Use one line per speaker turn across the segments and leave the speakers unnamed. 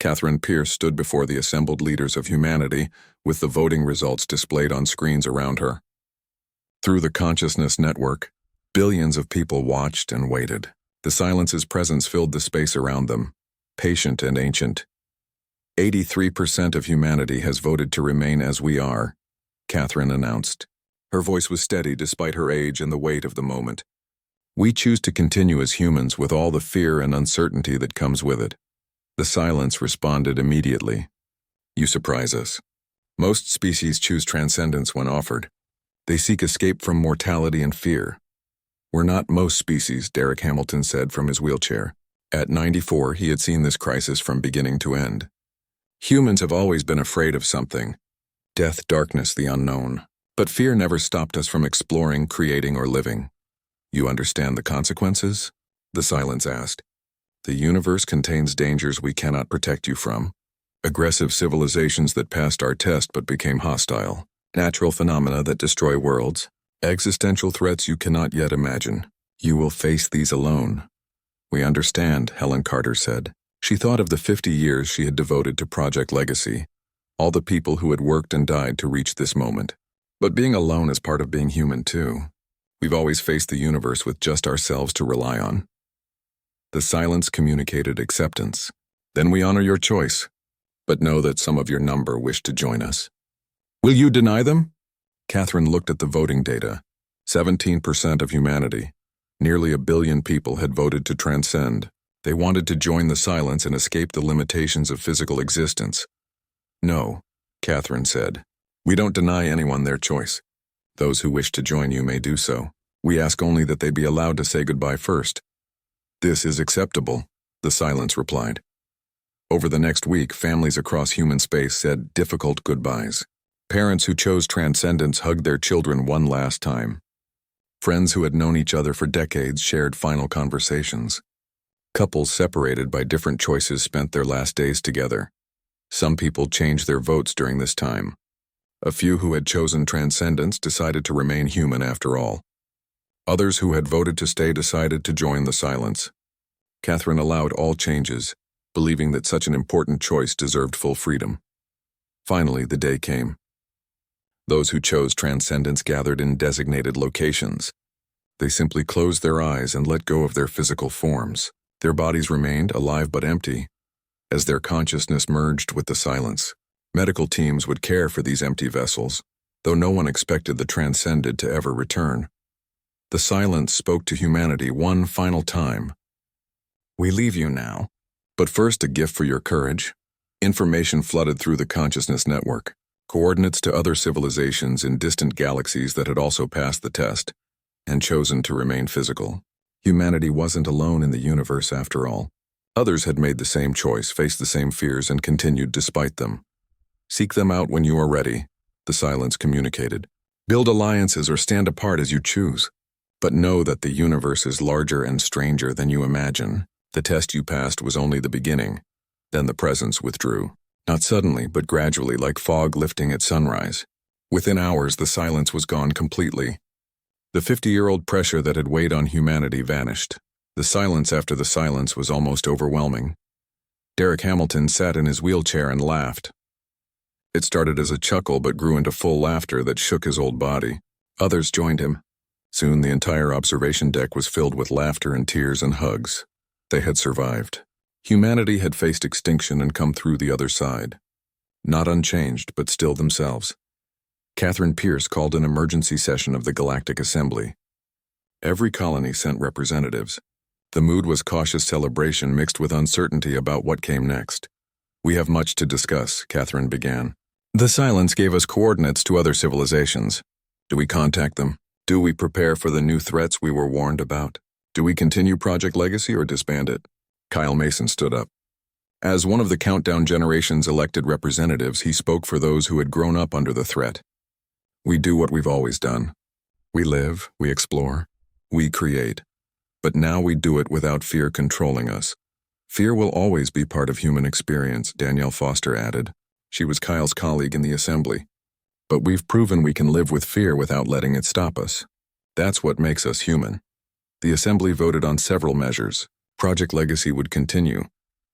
Catherine Pierce stood before the assembled leaders of humanity, with the voting results displayed on screens around her. Through the consciousness network, billions of people watched and waited. The silence's presence filled the space around them, patient and ancient. 83% of humanity has voted to remain as we are, Catherine announced. Her voice was steady despite her age and the weight of the moment. We choose to continue as humans with all the fear and uncertainty that comes with it. The silence responded immediately. You surprise us. Most species choose transcendence when offered. They seek escape from mortality and fear. We're not most species, Derek Hamilton said from his wheelchair. At 94, he had seen this crisis from beginning to end. Humans have always been afraid of something. Death, darkness, the unknown. But fear never stopped us from exploring, creating, or living. You understand the consequences? The silence asked. The universe contains dangers we cannot protect you from. Aggressive civilizations that passed our test but became hostile. Natural phenomena that destroy worlds. Existential threats you cannot yet imagine. You will face these alone. We understand, Helen Carter said. She thought of the 50 years she had devoted to Project Legacy, all the people who had worked and died to reach this moment. But being alone is part of being human too. We've always faced the universe with just ourselves to rely on. The silence communicated acceptance. Then we honor your choice, but know that some of your number wish to join us. Will you deny them? Catherine looked at the voting data. 17% of humanity, nearly 1 billion people, had voted to transcend. They wanted to join the silence and escape the limitations of physical existence. No, Catherine said. We don't deny anyone their choice. Those who wish to join you may do so. We ask only that they be allowed to say goodbye first. This is acceptable, the silence replied. Over the next week, families across human space said difficult goodbyes. Parents who chose transcendence hugged their children one last time. Friends who had known each other for decades shared final conversations. Couples separated by different choices spent their last days together. Some people changed their votes during this time. A few who had chosen transcendence decided to remain human after all. Others who had voted to stay decided to join the silence. Catherine allowed all changes, believing that such an important choice deserved full freedom. Finally, the day came. Those who chose transcendence gathered in designated locations. They simply closed their eyes and let go of their physical forms. Their bodies remained alive but empty, as their consciousness merged with the silence. Medical teams would care for these empty vessels, though no one expected the transcended to ever return. The silence spoke to humanity one final time. We leave you now, but first a gift for your courage. Information flooded through the consciousness network. Coordinates to other civilizations in distant galaxies that had also passed the test and chosen to remain physical. Humanity wasn't alone in the universe after all. Others had made the same choice, faced the same fears, and continued despite them. Seek them out when you are ready, the silence communicated. Build alliances or stand apart as you choose. But know that the universe is larger and stranger than you imagine. The test you passed was only the beginning. Then the presence withdrew. Not suddenly, but gradually, like fog lifting at sunrise. Within hours, the silence was gone completely. The 50-year-old pressure that had weighed on humanity vanished. The silence after the silence was almost overwhelming. Derek Hamilton sat in his wheelchair and laughed. It started as a chuckle but grew into full laughter that shook his old body. Others joined him. Soon the entire observation deck was filled with laughter and tears and hugs. They had survived. Humanity had faced extinction and come through the other side. Not unchanged, but still themselves. Catherine Pierce called an emergency session of the Galactic Assembly. Every colony sent representatives. The mood was cautious celebration mixed with uncertainty about what came next. We have much to discuss, Catherine began. The silence gave us coordinates to other civilizations. Do we contact them? Do we prepare for the new threats we were warned about? Do we continue Project Legacy or disband it? Kyle Mason stood up. As one of the Countdown Generation's elected representatives, he spoke for those who had grown up under the threat. We do what we've always done. We live, we explore, we create. But now we do it without fear controlling us. Fear will always be part of human experience, Danielle Foster added. She was Kyle's colleague in the assembly. But we've proven we can live with fear without letting it stop us. That's what makes us human. The assembly voted on several measures. Project Legacy would continue,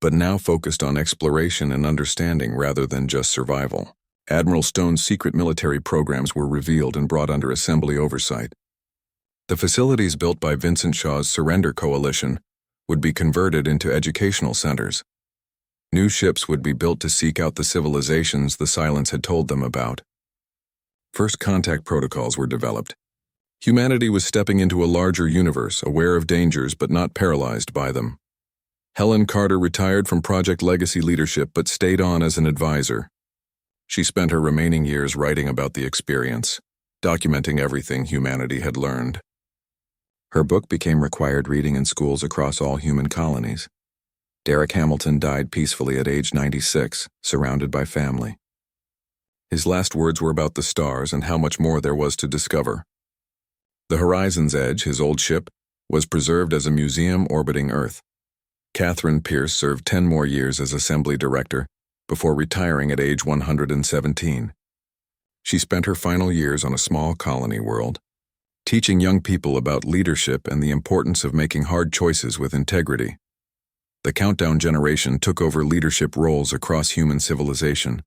but now focused on exploration and understanding rather than just survival. Admiral Stone's secret military programs were revealed and brought under Assembly oversight. The facilities built by Vincent Shaw's Surrender Coalition would be converted into educational centers. New ships would be built to seek out the civilizations the Silence had told them about. First contact protocols were developed. Humanity was stepping into a larger universe, aware of dangers but not paralyzed by them. Helen Carter retired from Project Legacy leadership but stayed on as an advisor. She spent her remaining years writing about the experience, documenting everything humanity had learned. Her book became required reading in schools across all human colonies. Derek Hamilton died peacefully at age 96, surrounded by family. His last words were about the stars and how much more there was to discover. The Horizon's Edge, his old ship, was preserved as a museum orbiting Earth. Catherine Pierce served 10 more years as Assembly Director before retiring at age 117. She spent her final years on a small colony world, teaching young people about leadership and the importance of making hard choices with integrity. The Countdown generation took over leadership roles across human civilization.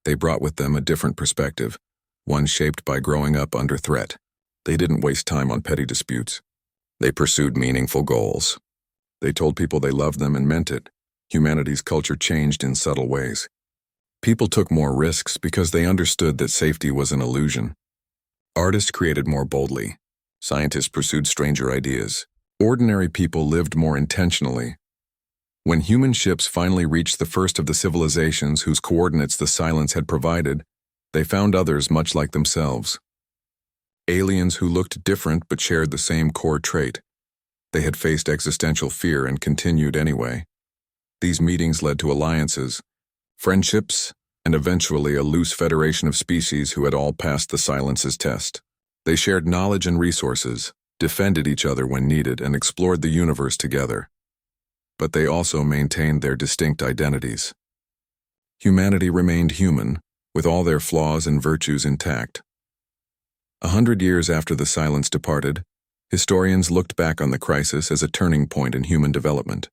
They brought with them a different perspective, one shaped by growing up under threat. They didn't waste time on petty disputes. They pursued meaningful goals. They told people they loved them and meant it. Humanity's culture changed in subtle ways. People took more risks because they understood that safety was an illusion. Artists created more boldly. Scientists pursued stranger ideas. Ordinary people lived more intentionally. When human ships finally reached the first of the civilizations whose coordinates the Silence had provided, they found others much like themselves. Aliens who looked different but shared the same core trait. They had faced existential fear and continued anyway. These meetings led to alliances, friendships, and eventually a loose federation of species who had all passed the Silence's test. They shared knowledge and resources, defended each other when needed, and explored the universe together. But they also maintained their distinct identities. Humanity remained human, with all their flaws and virtues intact. 100 years after the Silence departed, historians looked back on the crisis as a turning point in human development.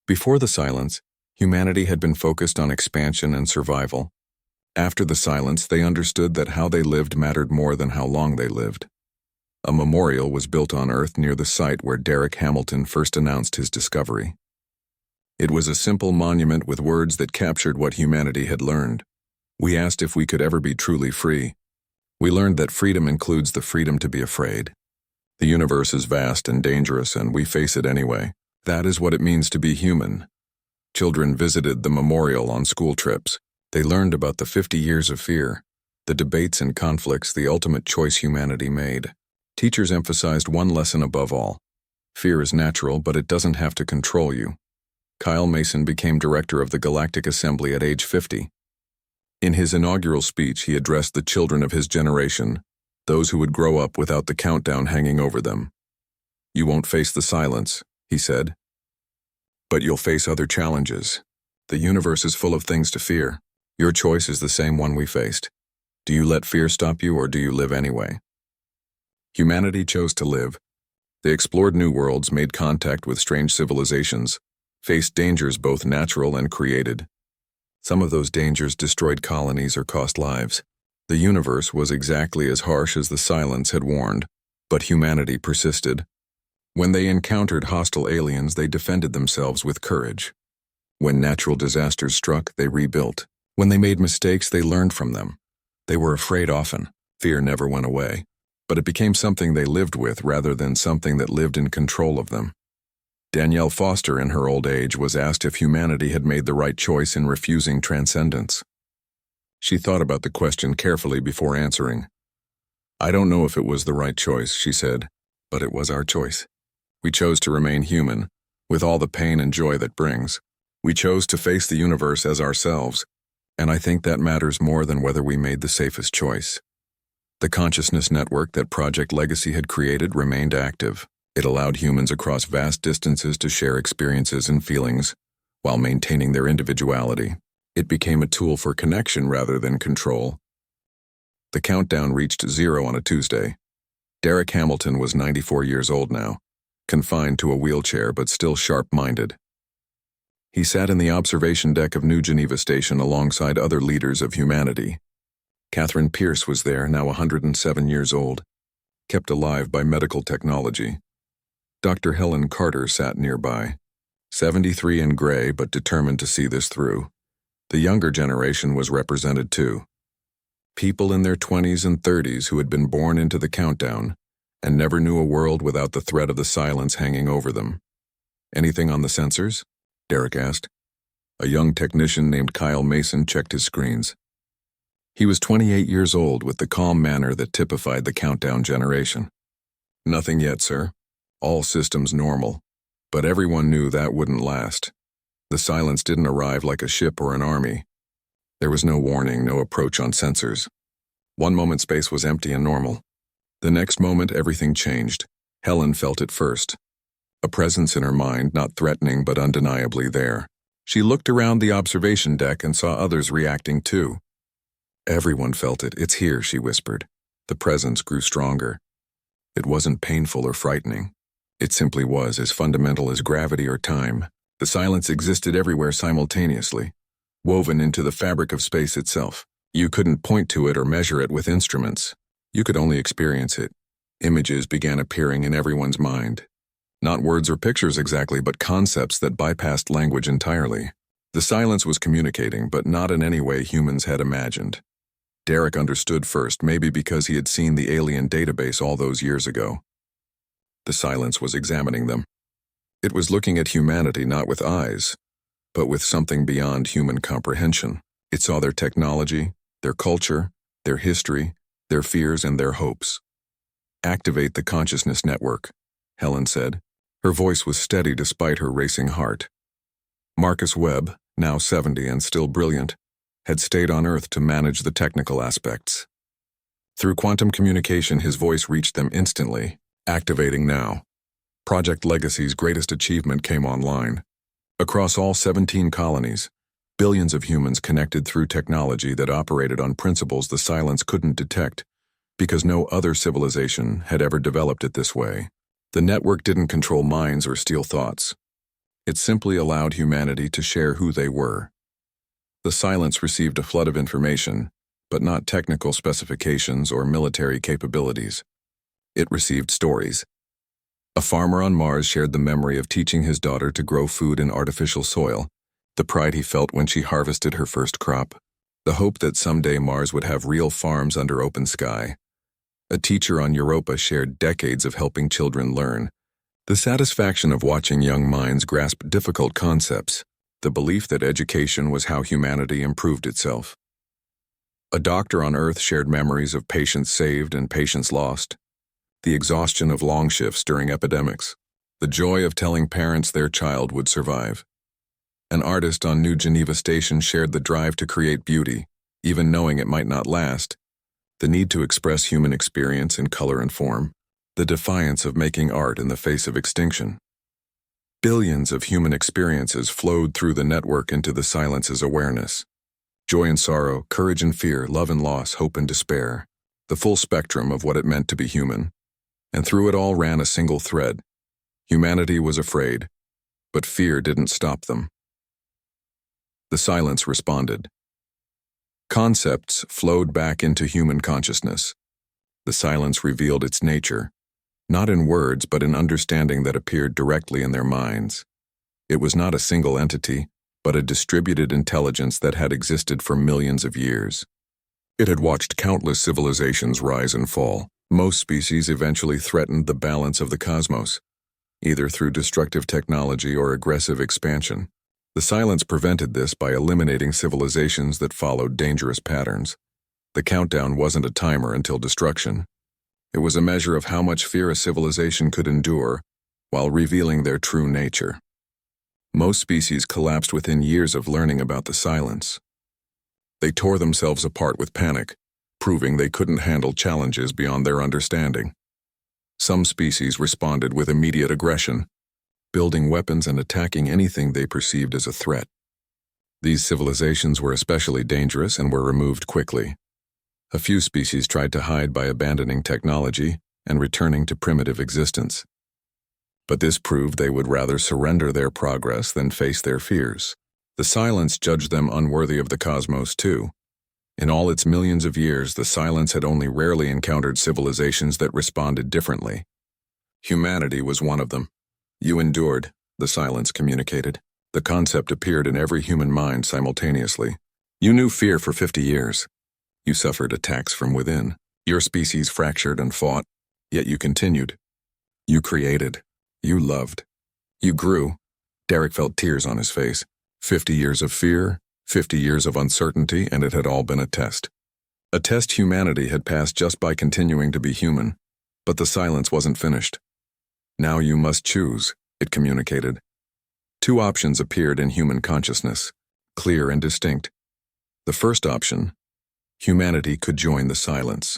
Before the Silence, humanity had been focused on expansion and survival. After the Silence, they understood that how they lived mattered more than how long they lived. A memorial was built on Earth near the site where Derek Hamilton first announced his discovery. It was a simple monument with words that captured what humanity had learned. We asked if we could ever be truly free. We learned that freedom includes the freedom to be afraid. The universe is vast and dangerous, and we face it anyway. That is what it means to be human. Children visited the memorial on school trips. They learned about the 50 years of fear, the debates and conflicts, the ultimate choice humanity made. Teachers emphasized one lesson above all. Fear is natural, but it doesn't have to control you. Kyle Mason became director of the Galactic Assembly at age 50. In his inaugural speech, he addressed the children of his generation, those who would grow up without the countdown hanging over them. "You won't face the Silence," he said. "But you'll face other challenges. The universe is full of things to fear. Your choice is the same one we faced. Do you let fear stop you, or do you live anyway?" Humanity chose to live. They explored new worlds, made contact with strange civilizations, faced dangers both natural and created. Some of those dangers destroyed colonies or cost lives. The universe was exactly as harsh as the Silence had warned, but humanity persisted. When they encountered hostile aliens, they defended themselves with courage. When natural disasters struck, they rebuilt. When they made mistakes, they learned from them. They were afraid often. Fear never went away, but it became something they lived with rather than something that lived in control of them. Danielle Foster, in her old age, was asked if humanity had made the right choice in refusing transcendence. She thought about the question carefully before answering. "I don't know if it was the right choice," she said, "but it was our choice. We chose to remain human, with all the pain and joy that brings. We chose to face the universe as ourselves, and I think that matters more than whether we made the safest choice." The consciousness network that Project Legacy had created remained active. It allowed humans across vast distances to share experiences and feelings while maintaining their individuality. It became a tool for connection rather than control. The countdown reached 0 on a Tuesday. Derek Hamilton was 94 years old now, confined to a wheelchair but still sharp-minded. He sat in the observation deck of New Geneva Station alongside other leaders of humanity. Catherine Pierce was there, now 107 years old, kept alive by medical technology. Dr. Helen Carter sat nearby, 73 and gray but determined to see this through. The younger generation was represented too. People in their 20s and 30s who had been born into the countdown and never knew a world without the threat of the silence hanging over them. "Anything on the sensors?" Derek asked. A young technician named Kyle Mason checked his screens. He was 28 years old with the calm manner that typified the countdown generation. "Nothing yet, sir. All systems normal." But everyone knew that wouldn't last. The silence didn't arrive like a ship or an army. There was no warning, no approach on sensors. One moment space was empty and normal. The next moment everything changed. Helen felt it first. A presence in her mind, not threatening but undeniably there. She looked around the observation deck and saw others reacting too. Everyone felt it. "It's here," she whispered. The presence grew stronger. It wasn't painful or frightening. It simply was, as fundamental as gravity or time. The silence existed everywhere simultaneously, woven into the fabric of space itself. You couldn't point to it or measure it with instruments. You could only experience it. Images began appearing in everyone's mind. Not words or pictures exactly, but concepts that bypassed language entirely. The silence was communicating, but not in any way humans had imagined. Derek understood first, maybe because he had seen the alien database all those years ago. The silence was examining them. It was looking at humanity not with eyes, but with something beyond human comprehension. It saw their technology, their culture, their history, their fears, and their hopes. "Activate the consciousness network," Helen said. Her voice was steady despite her racing heart. Marcus Webb, now 70 and still brilliant, had stayed on Earth to manage the technical aspects. Through quantum communication, his voice reached them instantly. "Activating now." Project Legacy's greatest achievement came online. Across all 17 colonies, billions of humans connected through technology that operated on principles the silence couldn't detect, because no other civilization had ever developed it this way. The network didn't control minds or steal thoughts. It simply allowed humanity to share who they were. The silence received a flood of information, but not technical specifications or military capabilities. It received stories. A farmer on Mars shared the memory of teaching his daughter to grow food in artificial soil, the pride he felt when she harvested her first crop, the hope that someday Mars would have real farms under open sky. A teacher on Europa shared decades of helping children learn, the satisfaction of watching young minds grasp difficult concepts, the belief that education was how humanity improved itself. A doctor on Earth shared memories of patients saved and patients lost, the exhaustion of long shifts during epidemics, the joy of telling parents their child would survive. An artist on New Geneva Station shared the drive to create beauty, even knowing it might not last, the need to express human experience in color and form, the defiance of making art in the face of extinction. Billions of human experiences flowed through the network into the silence's awareness. Joy and sorrow, courage and fear, love and loss, hope and despair, the full spectrum of what it meant to be human. And through it all ran a single thread. Humanity was afraid, but fear didn't stop them. The silence responded. Concepts flowed back into human consciousness. The silence revealed its nature, not in words but in understanding that appeared directly in their minds. It was not a single entity, but a distributed intelligence that had existed for millions of years. It had watched countless civilizations rise and fall. Most species eventually threatened the balance of the cosmos, either through destructive technology or aggressive expansion. The silence prevented this by eliminating civilizations that followed dangerous patterns. The countdown wasn't a timer until destruction. It was a measure of how much fear a civilization could endure while revealing their true nature. Most species collapsed within years of learning about the silence. They tore themselves apart with panic, proving they couldn't handle challenges beyond their understanding. Some species responded with immediate aggression, building weapons and attacking anything they perceived as a threat. These civilizations were especially dangerous and were removed quickly. A few species tried to hide by abandoning technology and returning to primitive existence. But this proved they would rather surrender their progress than face their fears. The silence judged them unworthy of the cosmos, too. In all its millions of years, the silence had only rarely encountered civilizations that responded differently. Humanity was one of them. You endured, the silence communicated. The concept appeared in every human mind simultaneously. You knew fear for 50 years. You suffered attacks from within. Your species fractured and fought, yet you continued. You created. You loved. You grew. Derek felt tears on his face. 50 years of fear, 50 years of uncertainty, and it had all been a test. A test humanity had passed just by continuing to be human. But the silence wasn't finished. Now you must choose, it communicated. Two options appeared in human consciousness, clear and distinct. The first option, humanity could join the silence.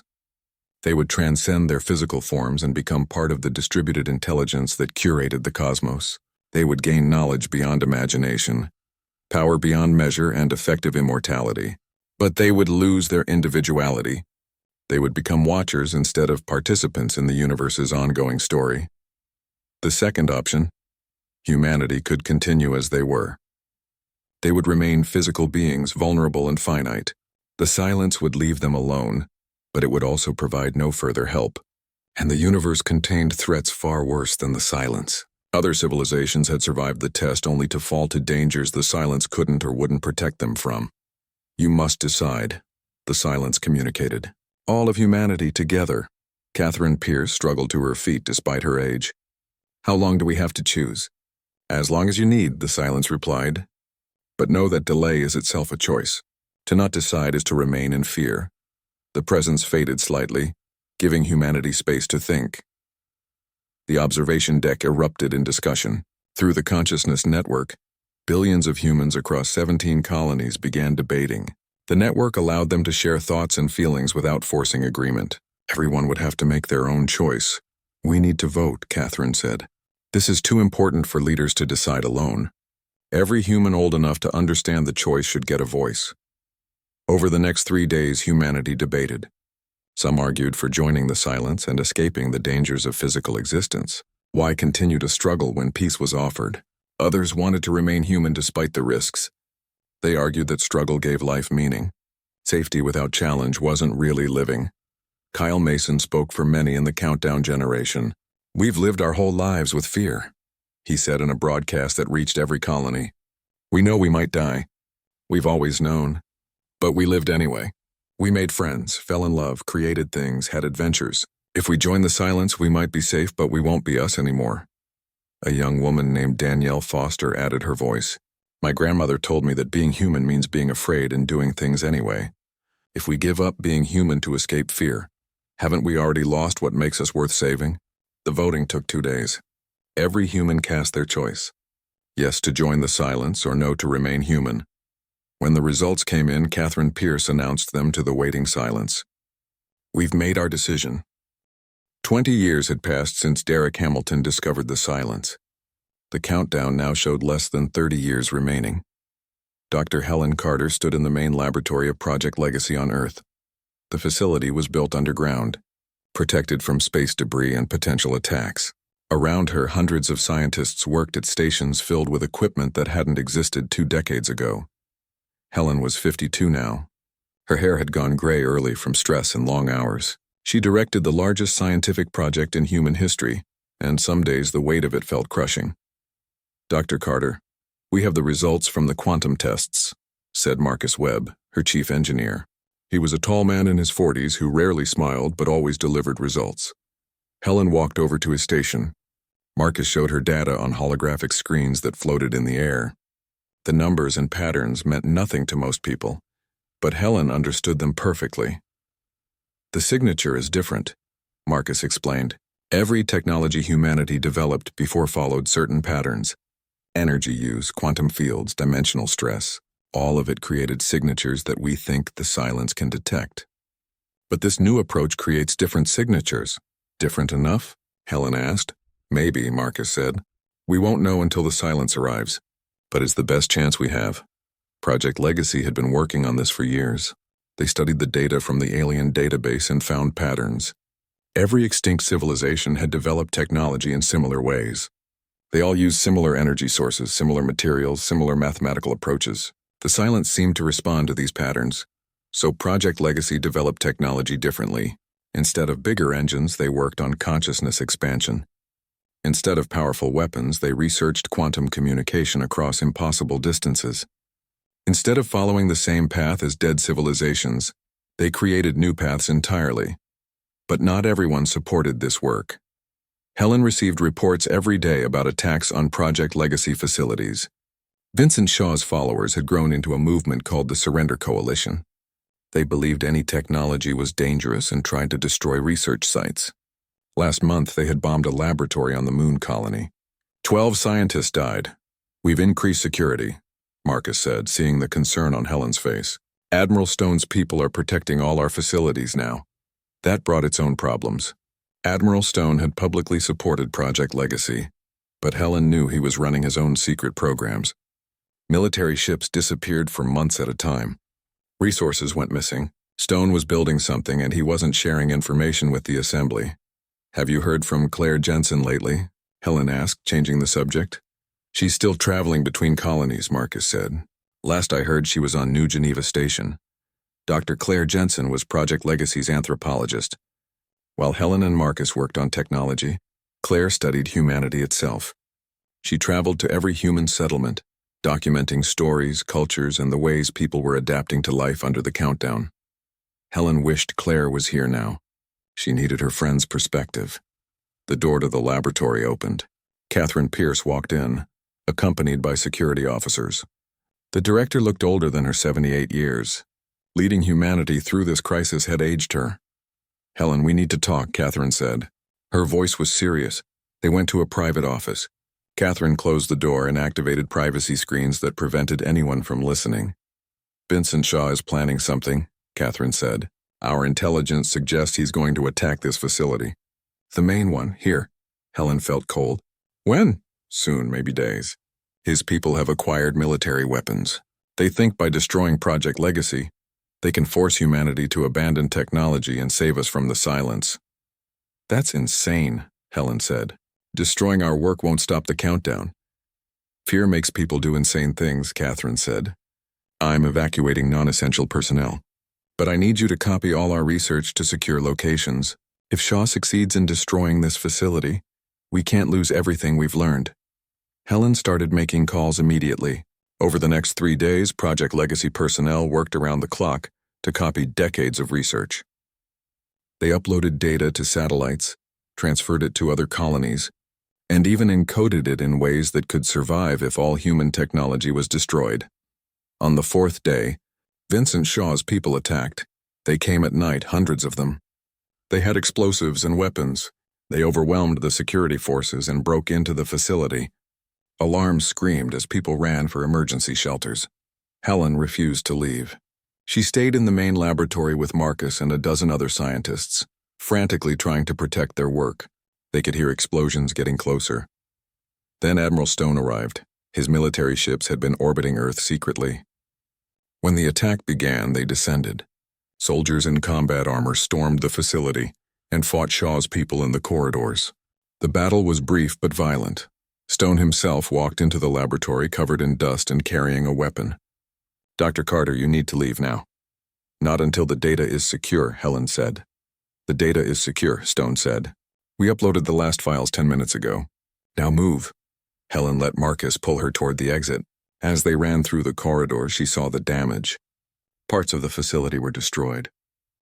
They would transcend their physical forms and become part of the distributed intelligence that curated the cosmos. They would gain knowledge beyond imagination, power beyond measure, and effective immortality. But they would lose their individuality. They would become watchers instead of participants in the universe's ongoing story. The second option, humanity could continue as they were. They would remain physical beings, vulnerable and finite. The silence would leave them alone, but it would also provide no further help. And the universe contained threats far worse than the silence. Other civilizations had survived the test only to fall to dangers the silence couldn't or wouldn't protect them from. You must decide, the silence communicated. All of humanity together. Catherine Pierce struggled to her feet despite her age. How long do we have to choose? As long as you need, the silence replied. But know that delay is itself a choice. To not decide is to remain in fear. The presence faded slightly, giving humanity space to think. The observation deck erupted in discussion. Through the consciousness network, billions of humans across 17 colonies began debating. The network allowed them to share thoughts and feelings without forcing agreement. Everyone would have to make their own choice. We need to vote, Catherine said. This is too important for leaders to decide alone. Every human old enough to understand the choice should get a voice. Over the next 3 days, humanity debated. Some argued for joining the silence and escaping the dangers of physical existence. Why continue to struggle when peace was offered? Others wanted to remain human despite the risks. They argued that struggle gave life meaning. Safety without challenge wasn't really living. Kyle Mason spoke for many in the countdown generation. We've lived our whole lives with fear, he said in a broadcast that reached every colony. We know we might die. We've always known. But we lived anyway. We made friends, fell in love, created things, had adventures. If we join the silence, we might be safe, but we won't be us anymore. A young woman named Danielle Foster added her voice. My grandmother told me that being human means being afraid and doing things anyway. If we give up being human to escape fear, haven't we already lost what makes us worth saving? The voting took 2 days. Every human cast their choice. Yes to join the silence or no to remain human. When the results came in, Catherine Pierce announced them to the waiting silence. We've made our decision. 20 years had passed since Derek Hamilton discovered the silence. The countdown now showed less than 30 years remaining. Dr. Helen Carter stood in the main laboratory of Project Legacy on Earth. The facility was built underground, protected from space debris and potential attacks. Around her, hundreds of scientists worked at stations filled with equipment that hadn't existed 2 decades ago. Helen was 52 now. Her hair had gone gray early from stress and long hours. She directed the largest scientific project in human history, and some days the weight of it felt crushing. Dr. Carter, we have the results from the quantum tests, said Marcus Webb, her chief engineer. He was a tall man in his 40s who rarely smiled but always delivered results. Helen walked over to his station. Marcus showed her data on holographic screens that floated in the air. The numbers and patterns meant nothing to most people, but Helen understood them perfectly. The signature is different, Marcus explained. Every technology humanity developed before followed certain patterns. Energy use, quantum fields, dimensional stress, all of it created signatures that we think the silence can detect. But this new approach creates different signatures. Different enough? Helen asked. Maybe, Marcus said. We won't know until the silence arrives. But it's the best chance we have. Project Legacy had been working on this for years. They studied the data from the alien database and found patterns. Every extinct civilization had developed technology in similar ways. They all used similar energy sources, similar materials, similar mathematical approaches. The silence seemed to respond to these patterns. So Project Legacy developed technology differently. Instead of bigger engines, they worked on consciousness expansion. Instead of powerful weapons, they researched quantum communication across impossible distances. Instead of following the same path as dead civilizations, they created new paths entirely. But not everyone supported this work. Helen received reports every day about attacks on Project Legacy facilities. Vincent Shaw's followers had grown into a movement called the Surrender Coalition. They believed any technology was dangerous and tried to destroy research sites. Last month, they had bombed a laboratory on the moon colony. 12 scientists died. We've increased security, Marcus said, seeing the concern on Helen's face. Admiral Stone's people are protecting all our facilities now. That brought its own problems. Admiral Stone had publicly supported Project Legacy, but Helen knew he was running his own secret programs. Military ships disappeared for months at a time. Resources went missing. Stone was building something and he wasn't sharing information with the assembly. Have you heard from Claire Jensen lately? Helen asked, changing the subject. She's still traveling between colonies, Marcus said. Last I heard, she was on New Geneva Station. Dr. Claire Jensen was Project Legacy's anthropologist. While Helen and Marcus worked on technology, Claire studied humanity itself. She traveled to every human settlement, documenting stories, cultures, and the ways people were adapting to life under the countdown. Helen wished Claire was here now. She needed her friend's perspective. The door to the laboratory opened. Catherine Pierce walked in, accompanied by security officers. The director looked older than her 78 years. Leading humanity through this crisis had aged her. Helen, we need to talk, Catherine said. Her voice was serious. They went to a private office. Catherine closed the door and activated privacy screens that prevented anyone from listening. Vincent Shaw is planning something, Catherine said. Our intelligence suggests he's going to attack this facility. The main one, here. Helen felt cold. When? Soon, maybe days. His people have acquired military weapons. They think by destroying Project Legacy, they can force humanity to abandon technology and save us from the silence. That's insane, Helen said. Destroying our work won't stop the countdown. Fear makes people do insane things, Catherine said. I'm evacuating non-essential personnel. But I need you to copy all our research to secure locations. If Shaw succeeds in destroying this facility, we can't lose everything we've learned. Helen started making calls immediately. Over the next 3 days, Project Legacy personnel worked around the clock to copy decades of research. They uploaded data to satellites, transferred it to other colonies, and even encoded it in ways that could survive if all human technology was destroyed. On the 4th day, Vincent Shaw's people attacked. They came at night, hundreds of them. They had explosives and weapons. They overwhelmed the security forces and broke into the facility. Alarms screamed as people ran for emergency shelters. Helen refused to leave. She stayed in the main laboratory with Marcus and a dozen other scientists, frantically trying to protect their work. They could hear explosions getting closer. Then Admiral Stone arrived. His military ships had been orbiting Earth secretly. When the attack began, they descended. Soldiers in combat armor stormed the facility and fought Shaw's people in the corridors. The battle was brief but violent. Stone himself walked into the laboratory covered in dust and carrying a weapon. Dr. Carter, you need to leave now. Not until the data is secure, Helen said. The data is secure, Stone said. We uploaded the last files 10 minutes ago. Now move. Helen let Marcus pull her toward the exit. As they ran through the corridor, she saw the damage. Parts of the facility were destroyed.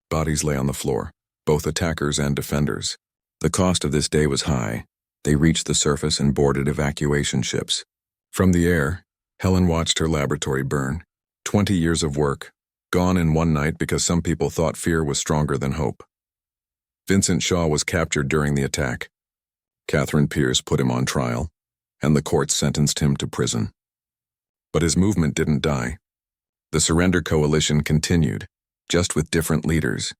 Bodies lay on the floor, both attackers and defenders. The cost of this day was high. They reached the surface and boarded evacuation ships. From the air, Helen watched her laboratory burn. 20 years of work, gone in one night because some people thought fear was stronger than hope. Vincent Shaw was captured during the attack. Catherine Pierce put him on trial, and the court sentenced him to prison. But his movement didn't die. The Surrender Coalition continued, just with different leaders.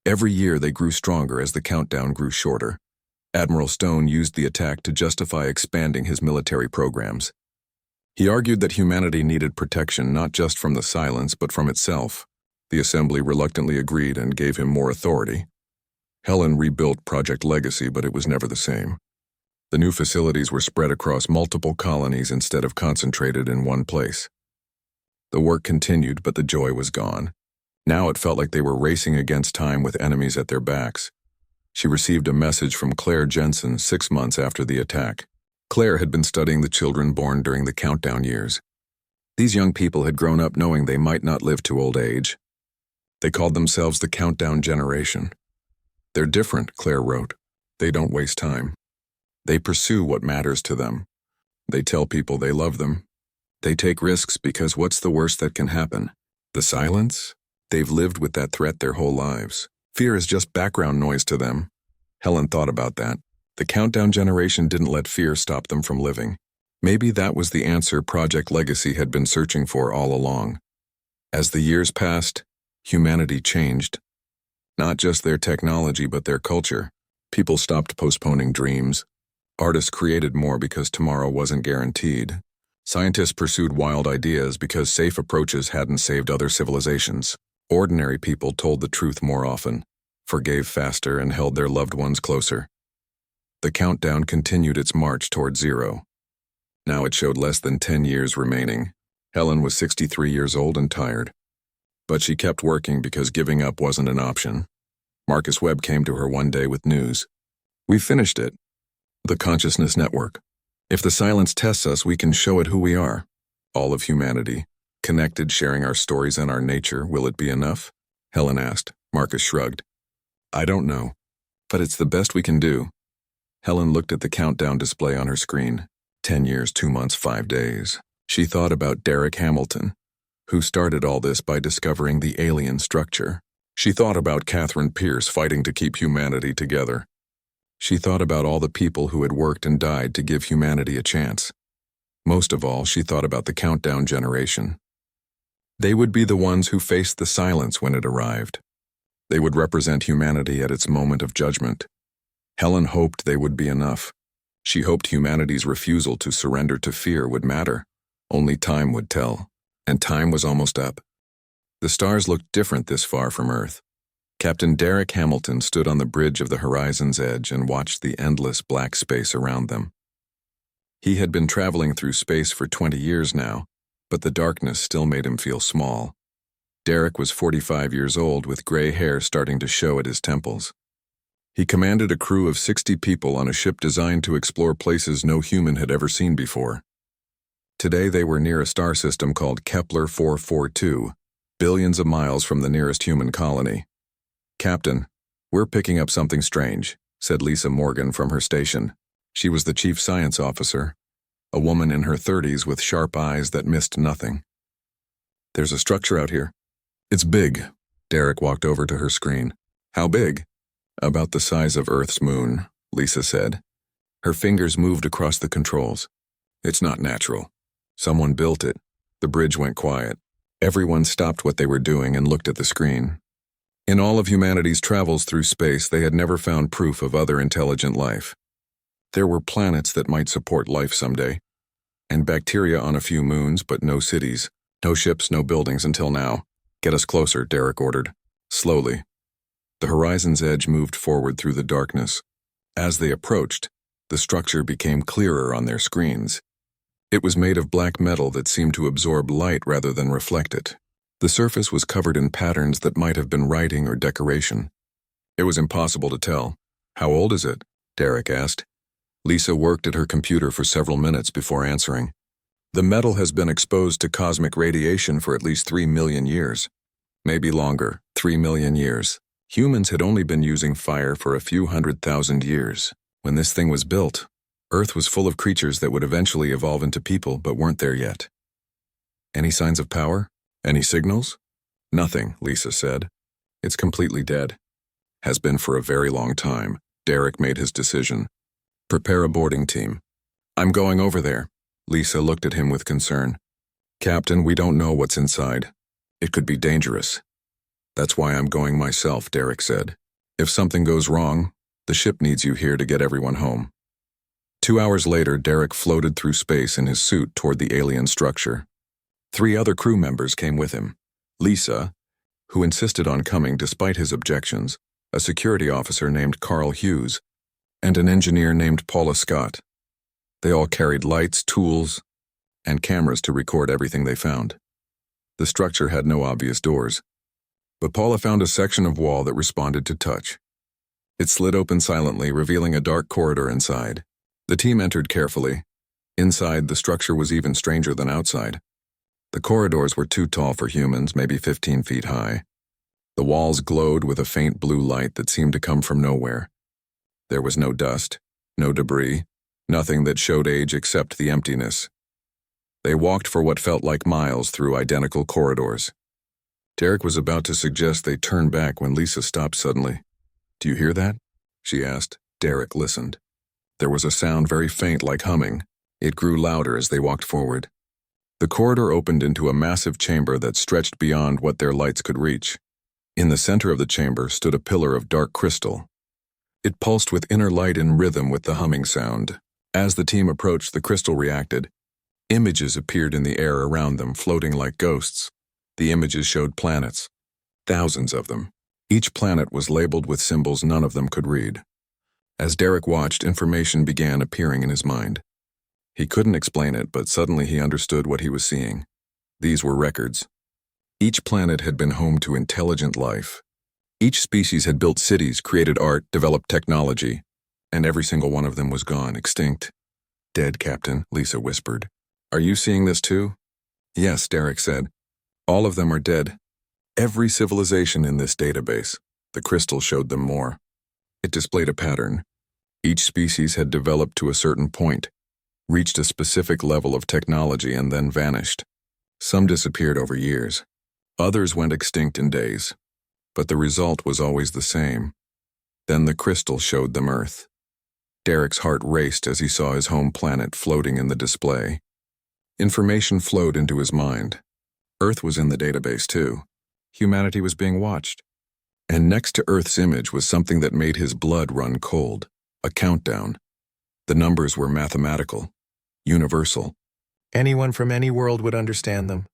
Every year they grew stronger as the countdown grew shorter. Admiral Stone used the attack to justify expanding his military programs. He argued that humanity needed protection not just from the silence but from itself. The Assembly reluctantly agreed and gave him more authority. Helen rebuilt Project Legacy, but it was never the same. The new facilities were spread across multiple colonies instead of concentrated in one place. The work continued, but the joy was gone. Now it felt like they were racing against time with enemies at their backs. She received a message from Claire Jensen 6 months after the attack. Claire had been studying the children born during the countdown years. These young people had grown up knowing they might not live to old age. They called themselves the countdown generation. They're different, Claire wrote. They don't waste time. They pursue what matters to them. They tell people they love them. They take risks because what's the worst that can happen? The silence? They've lived with that threat their whole lives. Fear is just background noise to them. Helen thought about that. The countdown generation didn't let fear stop them from living. Maybe that was the answer Project Legacy had been searching for all along. As the years passed, humanity changed. Not just their technology, but their culture. People stopped postponing dreams. Artists created more because tomorrow wasn't guaranteed. Scientists pursued wild ideas because safe approaches hadn't saved other civilizations. Ordinary people told the truth more often, forgave faster, and held their loved ones closer. The countdown continued its march toward zero. Now it showed less than 10 years remaining. Helen was 63 years old and tired. But she kept working because giving up wasn't an option. Marcus Webb came to her one day with news. "We finished it. The Consciousness Network. If the silence tests us, we can show it who we are. All of humanity. Connected, sharing our stories and our nature. Will it be enough?" Helen asked. Marcus shrugged. "I don't know. But it's the best we can do." Helen looked at the countdown display on her screen. 10 years, 2 months, 5 days. She thought about Derek Hamilton, who started all this by discovering the alien structure. She thought about Catherine Pierce fighting to keep humanity together. She thought about all the people who had worked and died to give humanity a chance. Most of all, she thought about the countdown generation. They would be the ones who faced the silence when it arrived. They would represent humanity at its moment of judgment. Helen hoped they would be enough. She hoped humanity's refusal to surrender to fear would matter. Only time would tell. And time was almost up. The stars looked different this far from Earth. Captain Derek Hamilton stood on the bridge of the horizon's edge and watched the endless black space around them. He had been traveling through space for 20 years now, but the darkness still made him feel small. Derek was 45 years old with gray hair starting to show at his temples. He commanded a crew of 60 people on a ship designed to explore places no human had ever seen before. Today they were near a star system called Kepler 442, billions of miles from the nearest human colony. "Captain, we're picking up something strange," said Lisa Morgan from her station. She was the chief science officer, a woman in her 30s with sharp eyes that missed nothing. "There's a structure out here. It's big." Derek walked over to her screen. "How big?" "About the size of Earth's moon," Lisa said. Her fingers moved across the controls. "It's not natural. Someone built it." The bridge went quiet. Everyone stopped what they were doing and looked at the screen. In all of humanity's travels through space, they had never found proof of other intelligent life. There were planets that might support life someday, and bacteria on a few moons, but no cities, no ships, no buildings until now. "Get us closer," Derek ordered. Slowly. The horizon's edge moved forward through the darkness. As they approached, the structure became clearer on their screens. It was made of black metal that seemed to absorb light rather than reflect it. The surface was covered in patterns that might have been writing or decoration. It was impossible to tell. "How old is it?" Derek asked. Lisa worked at her computer for several minutes before answering. "The metal has been exposed to cosmic radiation for at least 3 million years. Maybe longer, 3 million years. Humans had only been using fire for a few 100,000 years. When this thing was built, Earth was full of creatures that would eventually evolve into people but weren't there yet." "Any signs of power? Any signals?" "Nothing," Lisa said. "It's completely dead. Has been for a very long time." Derek made his decision. "Prepare a boarding team." "I'm going over there." Lisa looked at him with concern. "Captain, we don't know what's inside. It could be dangerous." "That's why I'm going myself," Derek said. "If something goes wrong, the ship needs you here to get everyone home." 2 hours later, Derek floated through space in his suit toward the alien structure. 3 other crew members came with him. Lisa, who insisted on coming despite his objections, a security officer named Carl Hughes, and an engineer named Paula Scott. They all carried lights, tools, and cameras to record everything they found. The structure had no obvious doors, but Paula found a section of wall that responded to touch. It slid open silently, revealing a dark corridor inside. The team entered carefully. Inside, the structure was even stranger than outside. The corridors were too tall for humans, maybe 15 feet high. The walls glowed with a faint blue light that seemed to come from nowhere. There was no dust, no debris, nothing that showed age except the emptiness. They walked for what felt like miles through identical corridors. Derek was about to suggest they turn back when Lisa stopped suddenly. "Do you hear that?" she asked. Derek listened. There was a sound very faint, like humming. It grew louder as they walked forward. The corridor opened into a massive chamber that stretched beyond what their lights could reach. In the center of the chamber stood a pillar of dark crystal. It pulsed with inner light in rhythm with the humming sound. As the team approached, the crystal reacted. Images appeared in the air around them, floating like ghosts. The images showed planets, thousands of them. Each planet was labeled with symbols none of them could read. As Derek watched, information began appearing in his mind. He couldn't explain it, but suddenly he understood what he was seeing. These were records. Each planet had been home to intelligent life. Each species had built cities, created art, developed technology, and every single one of them was gone, extinct. "Dead, Captain," Lisa whispered. "Are you seeing this too?" "Yes," Derek said. "All of them are dead. Every civilization in this database." The crystal showed them more. It displayed a pattern. Each species had developed to a certain point, reached a specific level of technology, and then vanished. Some disappeared over years. Others went extinct in days. But the result was always the same. Then the crystal showed them Earth. Derek's heart raced as he saw his home planet floating in the display. Information flowed into his mind. Earth was in the database too. Humanity was being watched. And next to Earth's image was something that made his blood run cold. A countdown. The numbers were mathematical, universal. Anyone from any world would understand them.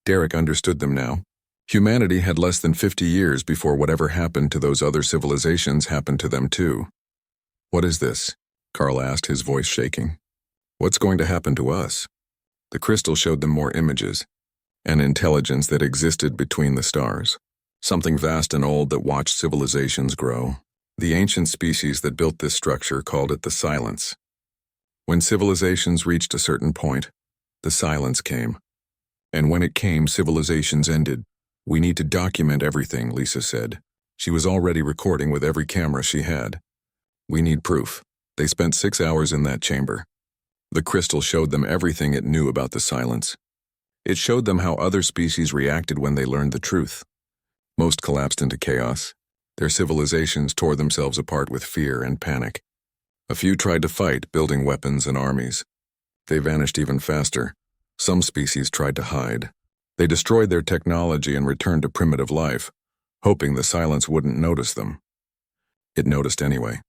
Derek understood them now. Humanity had less than 50 years before whatever happened to those other civilizations happened to them too. "What is this?" Carl asked, his voice shaking. "What's going to happen to us?" The crystal showed them more images. An intelligence that existed between the stars. Something vast and old that watched civilizations grow. The ancient species that built this structure called it the silence. When civilizations reached a certain point, the silence came. And when it came, civilizations ended. "We need to document everything," Lisa said. She was already recording with every camera she had. "We need proof." They spent 6 hours in that chamber. The crystal showed them everything it knew about the silence. It showed them how other species reacted when they learned the truth. Most collapsed into chaos. Their civilizations tore themselves apart with fear and panic. A few tried to fight, building weapons and armies. They vanished even faster. Some species tried to hide. They destroyed their technology and returned to primitive life, hoping the silence wouldn't notice them. It noticed anyway.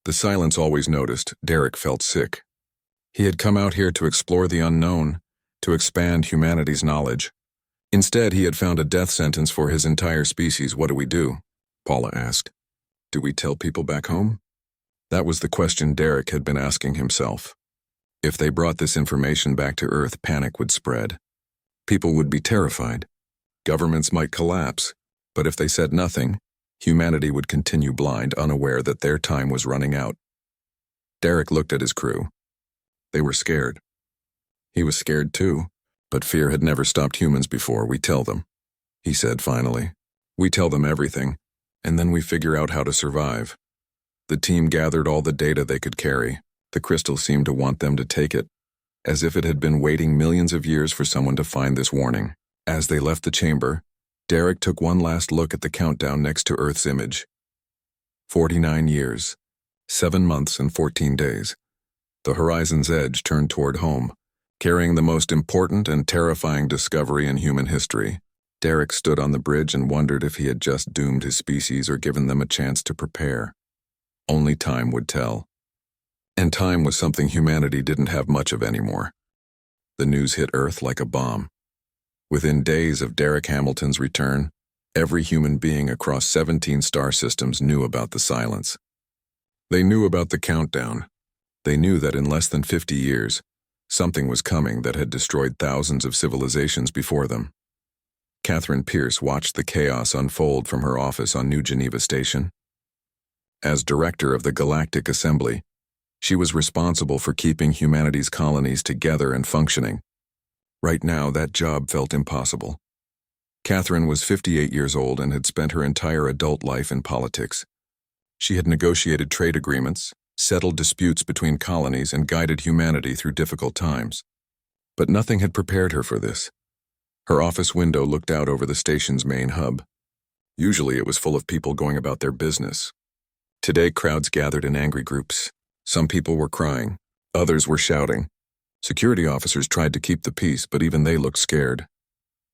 The silence always noticed. Derek felt sick. He had come out here to explore the unknown, to expand humanity's knowledge. Instead, he had found a death sentence for his entire species. "What do we do?" Paula asked. "Do we tell people back home?" That was the question Derek had been asking himself. If they brought this information back to Earth, panic would spread. People would be terrified. Governments might collapse. But if they said nothing, humanity would continue blind, unaware that their time was running out. Derek looked at his crew. They were scared. He was scared too, but fear had never stopped humans before. "We tell them," he said finally. "We tell them everything, and then we figure out how to survive." The team gathered all the data they could carry. The crystal seemed to want them to take it, as if it had been waiting millions of years for someone to find this warning. As they left the chamber, Derek took one last look at the countdown next to Earth's image. 49 years, 7 months and 14 days. The horizon's edge turned toward home, carrying the most important and terrifying discovery in human history. Derek stood on the bridge and wondered if he had just doomed his species or given them a chance to prepare. Only time would tell. And time was something humanity didn't have much of anymore. The news hit Earth like a bomb. Within days of Derek Hamilton's return, every human being across 17 star systems knew about the silence. They knew about the countdown. They knew that in less than 50 years, something was coming that had destroyed thousands of civilizations before them. Catherine Pierce watched the chaos unfold from her office on New Geneva Station. As director of the Galactic Assembly, she was responsible for keeping humanity's colonies together and functioning. Right now, that job felt impossible. Catherine was 58 years old and had spent her entire adult life in politics. She had negotiated trade agreements, settled disputes between colonies, and guided humanity through difficult times. But nothing had prepared her for this. Her office window looked out over the station's main hub. Usually it was full of people going about their business. Today, crowds gathered in angry groups. Some people were crying, others were shouting. Security officers tried to keep the peace, but even they looked scared.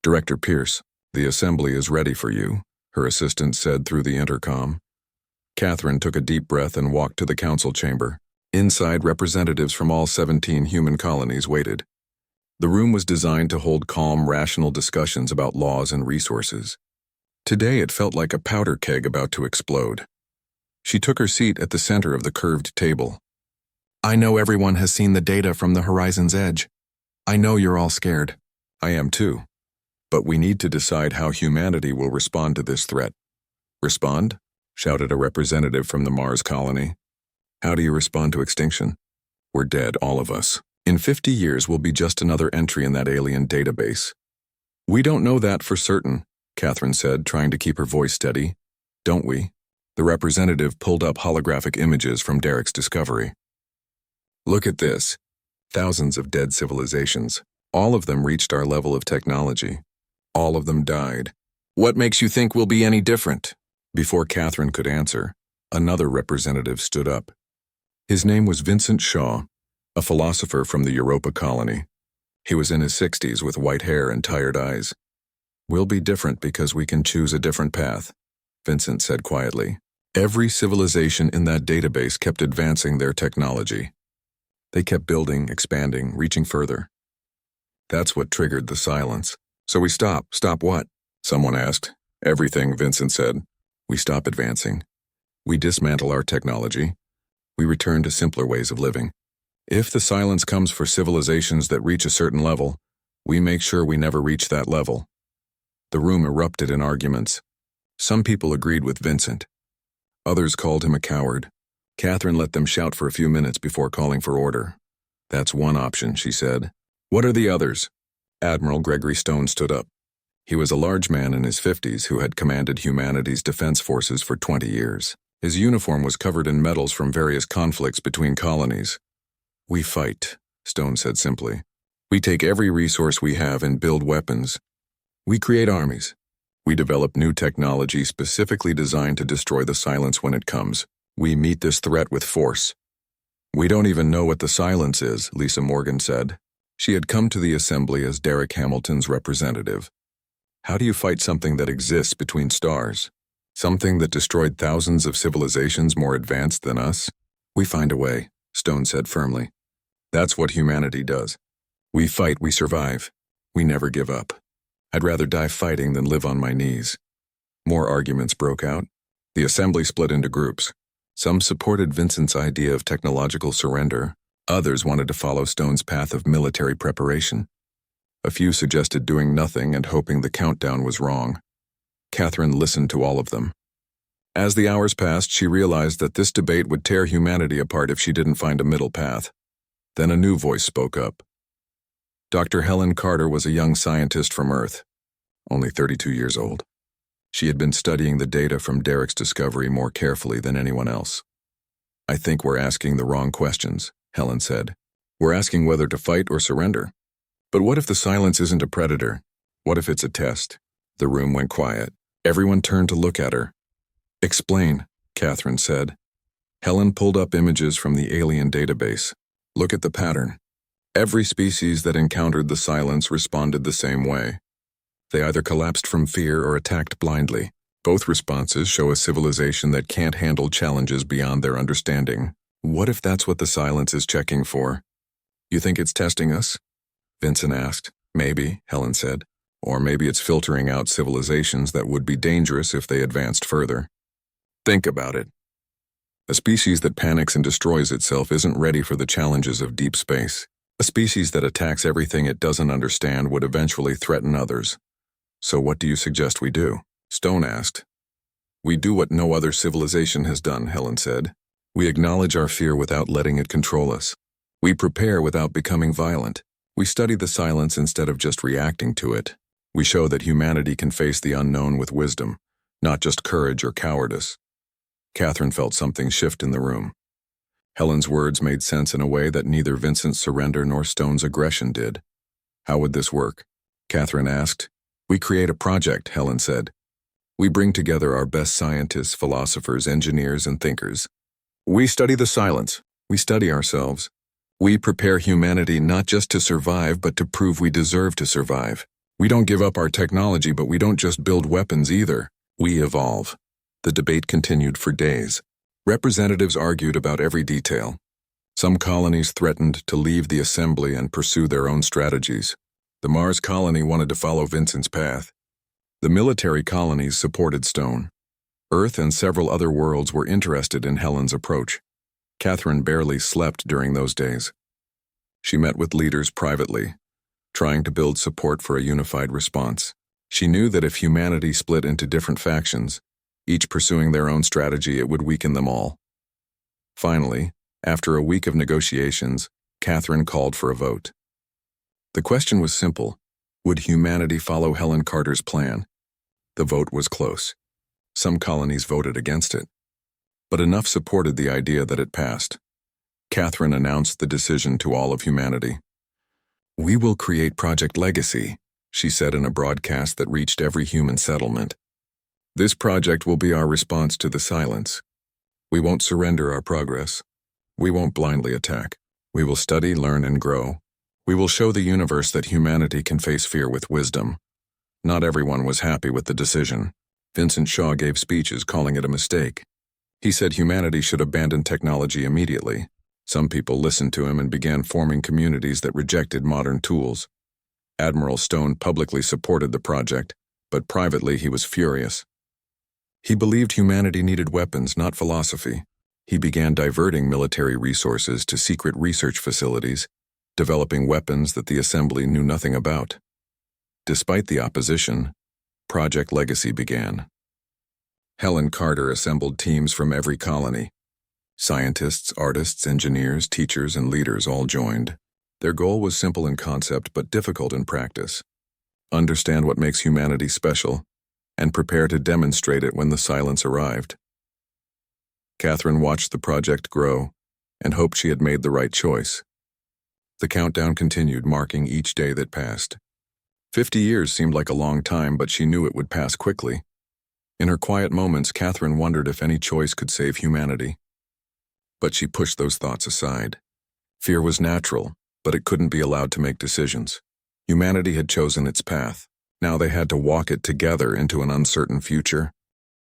"Director Pierce, the assembly is ready for you," her assistant said through the intercom. Catherine took a deep breath and walked to the council chamber. Inside, representatives from all 17 human colonies waited. The room was designed to hold calm, rational discussions about laws and resources. Today it felt like a powder keg about to explode. She took her seat at the center of the curved table. "I know everyone has seen the data from the horizon's edge. I know you're all scared. I am too. But we need to decide how humanity will respond to this threat." "Respond?" shouted a representative from the Mars colony. "How do you respond to extinction? We're dead, all of us. In 50 years, we'll be just another entry in that alien database." "We don't know that for certain," Catherine said, trying to keep her voice steady. "Don't we?" The representative pulled up holographic images from Derek's discovery. "Look at this. Thousands of dead civilizations. All of them reached our level of technology. All of them died. What makes you think we'll be any different?" Before Catherine could answer, another representative stood up. His name was Vincent Shaw, a philosopher from the Europa colony. He was in his 60s with white hair and tired eyes. "We'll be different because we can choose a different path," Vincent said quietly. Every civilization in that database kept advancing their technology. They kept building, expanding, reaching further. That's what triggered the silence. "So we stop. Stop what?" someone asked. "Everything," Vincent said. "We stop advancing. We dismantle our technology. We return to simpler ways of living. If the silence comes for civilizations that reach a certain level, we make sure we never reach that level." The room erupted in arguments. Some people agreed with Vincent. Others called him a coward. Catherine let them shout for a few minutes before calling for order. "That's one option," she said. "What are the others?" Admiral Gregory Stone stood up. He was a large man in his 50s who had commanded humanity's defense forces for 20 years. His uniform was covered in medals from various conflicts between colonies. "We fight," Stone said simply. "We take every resource we have and build weapons. We create armies. We develop new technology specifically designed to destroy the silence when it comes. We meet this threat with force." "We don't even know what the silence is," Lisa Morgan said. She had come to the assembly as Derek Hamilton's representative. "How do you fight something that exists between stars? Something that destroyed thousands of civilizations more advanced than us?" "We find a way," Stone said firmly. "That's what humanity does. We fight, we survive. We never give up. I'd rather die fighting than live on my knees." More arguments broke out. The assembly split into groups. Some supported Vincent's idea of technological surrender. Others wanted to follow Stone's path of military preparation. A few suggested doing nothing and hoping the countdown was wrong. Catherine listened to all of them. As the hours passed, she realized that this debate would tear humanity apart if she didn't find a middle path. Then a new voice spoke up. Dr. Helen Carter was a young scientist from Earth, only 32 years old. She had been studying the data from Derek's discovery more carefully than anyone else. "I think we're asking the wrong questions," Helen said. "We're asking whether to fight or surrender. But what if the silence isn't a predator? What if it's a test?" The room went quiet. Everyone turned to look at her. "Explain," Catherine said. Helen pulled up images from the alien database. "Look at the pattern. Every species that encountered the silence responded the same way. They either collapsed from fear or attacked blindly. Both responses show a civilization that can't handle challenges beyond their understanding. What if that's what the silence is checking for?" "You think it's testing us?" Vincent asked. "Maybe," Helen said. "Or maybe it's filtering out civilizations that would be dangerous if they advanced further. Think about it. A species that panics and destroys itself isn't ready for the challenges of deep space. A species that attacks everything it doesn't understand would eventually threaten others. So what do you suggest we do? Stone asked. We do what no other civilization has done, Helen said. We acknowledge our fear without letting it control us. We prepare without becoming violent. We study the silence instead of just reacting to it. We show that humanity can face the unknown with wisdom, not just courage or cowardice. Catherine felt something shift in the room. Helen's words made sense in a way that neither Vincent's surrender nor Stone's aggression did. How would this work? Catherine asked. We create a project, Helen said. We bring together our best scientists, philosophers, engineers, and thinkers. We study the silence. We study ourselves. We prepare humanity not just to survive, but to prove we deserve to survive. We don't give up our technology, but we don't just build weapons either. We evolve. The debate continued for days. Representatives argued about every detail. Some colonies threatened to leave the assembly and pursue their own strategies. The Mars colony wanted to follow Vincent's path. The military colonies supported Stone. Earth and several other worlds were interested in Helen's approach. Catherine barely slept during those days. She met with leaders privately, trying to build support for a unified response. She knew that if humanity split into different factions, each pursuing their own strategy, it would weaken them all. Finally, after a week of negotiations, Catherine called for a vote. The question was simple. Would humanity follow Helen Carter's plan? The vote was close. Some colonies voted against it, but enough supported the idea that it passed. Catherine announced the decision to all of humanity. We will create Project Legacy, she said in a broadcast that reached every human settlement. This project will be our response to the silence. We won't surrender our progress. We won't blindly attack. We will study, learn, and grow. We will show the universe that humanity can face fear with wisdom. Not everyone was happy with the decision. Vincent Shaw gave speeches calling it a mistake. He said humanity should abandon technology immediately. Some people listened to him and began forming communities that rejected modern tools. Admiral Stone publicly supported the project, but privately he was furious. He believed humanity needed weapons, not philosophy. He began diverting military resources to secret research facilities, developing weapons that the assembly knew nothing about. Despite the opposition, Project Legacy began. Helen Carter assembled teams from every colony. Scientists, artists, engineers, teachers, and leaders all joined. Their goal was simple in concept but difficult in practice. Understand what makes humanity special, and prepare to demonstrate it when the silence arrived. Catherine watched the project grow and hoped she had made the right choice. The countdown continued, marking each day that passed. 50 years seemed like a long time, but she knew it would pass quickly. In her quiet moments, Catherine wondered if any choice could save humanity. But she pushed those thoughts aside. Fear was natural, but it couldn't be allowed to make decisions. Humanity had chosen its path. Now they had to walk it together into an uncertain future.